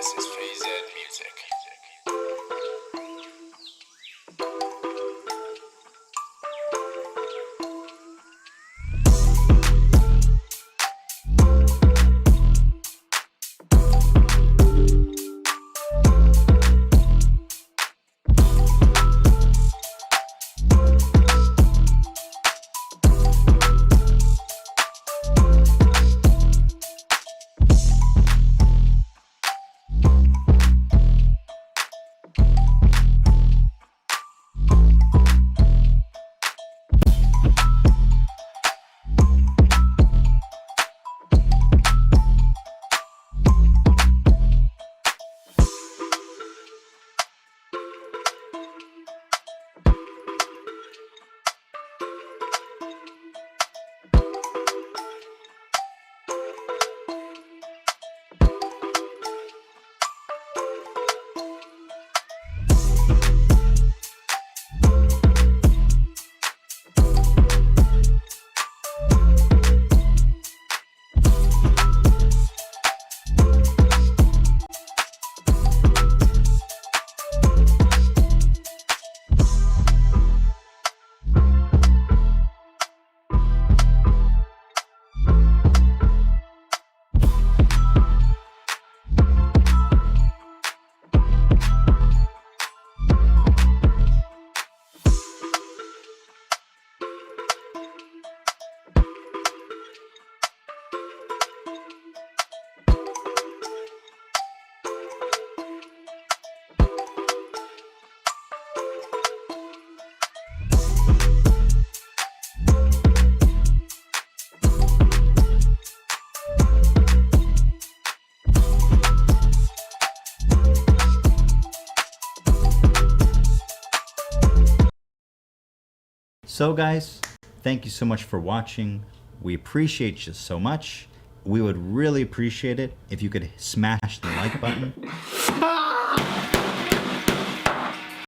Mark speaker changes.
Speaker 1: This is FreeZ Music.
Speaker 2: So guys, thank you so much for watching. We appreciate you so much. We would really appreciate it if you could smash the like button